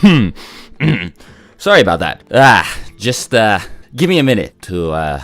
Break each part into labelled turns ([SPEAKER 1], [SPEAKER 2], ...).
[SPEAKER 1] Sorry about that. Just give me a minute to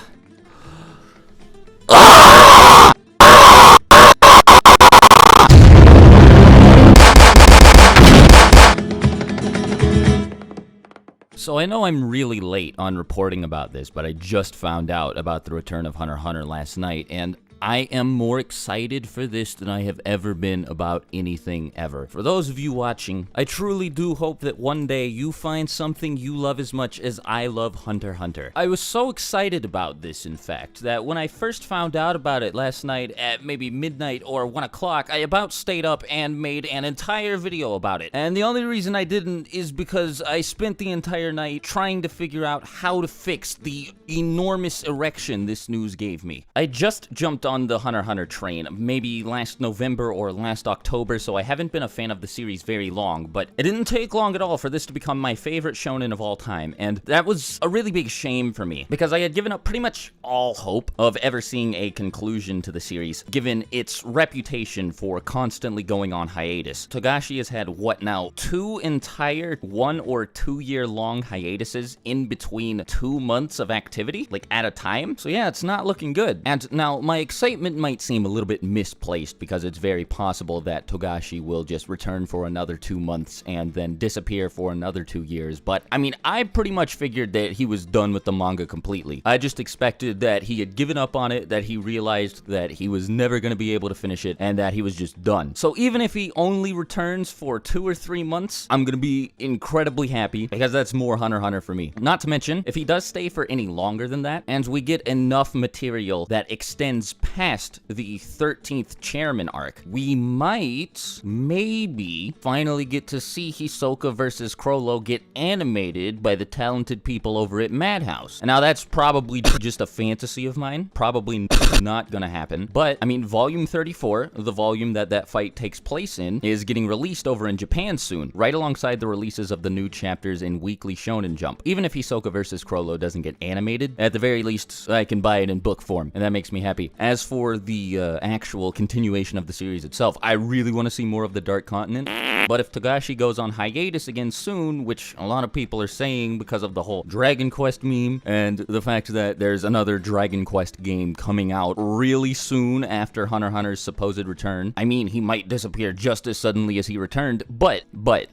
[SPEAKER 1] So I know I'm really late on reporting about this, but I just found out about the return of Hunter x Hunter last night, and I am more excited for this than I have ever been about anything ever. For those of you watching, I truly do hope that one day you find something you love as much as I love Hunter x Hunter. I was so excited about this, in fact, that when I first found out about it last night at maybe midnight or 1 o'clock, I about stayed up and made an entire video about it. And the only reason I didn't is because I spent the entire night trying to figure out how to fix the enormous erection this news gave me. I just jumped on the Hunter x Hunter train maybe last November or last October, so I haven't been a fan of the series very long, but it didn't take long at all for this to become my favorite shonen of all time, and that was a really big shame for me, because I had given up pretty much all hope of ever seeing a conclusion to the series, given its reputation for constantly going on hiatus. Togashi has had, what now, 2 entire 1 or 2 year long hiatuses in between 2 months of activity, like at a time, so yeah, it's not looking good. And now, my excitement might seem a little bit misplaced, because it's very possible that Togashi will just return for another 2 months and then disappear for another 2 years, but I mean, I pretty much figured that he was done with the manga completely. I just expected that he had given up on it, that he realized that he was never going to be able to finish it, and that he was just done. So even if he only returns for 2 or 3 months, I'm going to be incredibly happy, because that's more Hunter x Hunter for me. Not to mention, if he does stay for any longer than that, and we get enough material that extends past the 13th chairman arc, we might, maybe, finally get to see Hisoka versus Crollo get animated by the talented people over at Madhouse. And now that's probably just a fantasy of mine, probably not gonna happen, but I mean, volume 34, the volume that fight takes place in, is getting released over in Japan soon, right alongside the releases of the new chapters in Weekly Shonen Jump. Even if Hisoka versus Crollo doesn't get animated, at the very least, I can buy it in book form, and that makes me happy. As for the actual continuation of the series itself, I really want to see more of the Dark Continent, but if Togashi goes on hiatus again soon, which a lot of people are saying because of the whole Dragon Quest meme, and the fact that there's another Dragon Quest game coming out really soon after Hunter x Hunter's supposed return, I mean, he might disappear just as suddenly as he returned, but,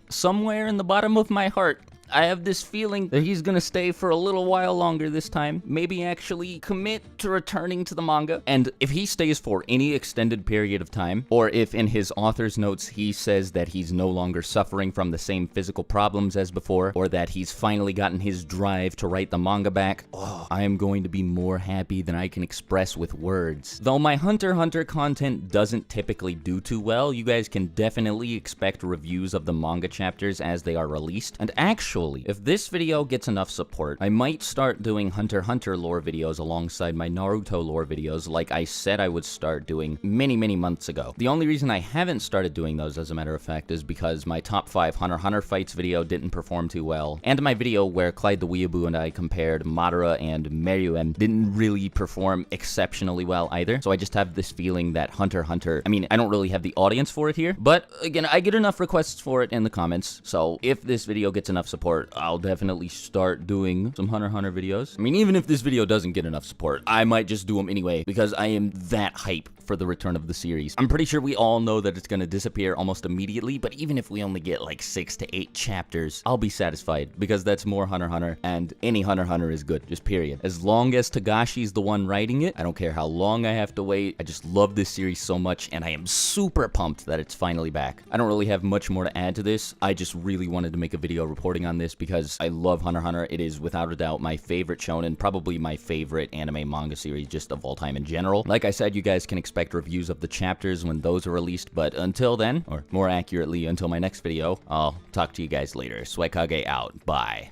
[SPEAKER 1] somewhere in the bottom of my heart, I have this feeling that he's gonna stay for a little while longer this time, maybe actually commit to returning to the manga. And if he stays for any extended period of time, or if in his author's notes he says that he's no longer suffering from the same physical problems as before, or that he's finally gotten his drive to write the manga back, I am going to be more happy than I can express with words. Though my Hunter x Hunter content doesn't typically do too well, you guys can definitely expect reviews of the manga chapters as they are released, and actually, if this video gets enough support, I might start doing Hunter x Hunter lore videos alongside my Naruto lore videos like I said I would start doing many months ago. The only reason I haven't started doing those, as a matter of fact, is because my top 5 Hunter x Hunter fights video didn't perform too well, and my video where Clyde the Weeaboo and I compared Madara and Meruem didn't really perform exceptionally well either, so I just have this feeling that Hunter x Hunter, I mean, I don't really have the audience for it here, but again, I get enough requests for it in the comments, so if this video gets enough support, I'll definitely start doing some Hunter x Hunter videos. I mean, even if this video doesn't get enough support, I might just do them anyway, because I am that hype for the return of the series. I'm pretty sure we all know that it's gonna disappear almost immediately, but even if we only get like 6 to 8 chapters, I'll be satisfied, because that's more Hunter x Hunter, and any Hunter x Hunter is good, just period. As long as Togashi's the one writing it, I don't care how long I have to wait, I just love this series so much, and I am super pumped that it's finally back. I don't really have much more to add to this, I just really wanted to make a video reporting on this, because I love Hunter x Hunter. It is without a doubt my favorite shonen, probably my favorite anime manga series just of all time in general. Like I said, you guys can expect reviews of the chapters when those are released, but until then, or more accurately, until my next video, I'll talk to you guys later. Swagkage out. Bye.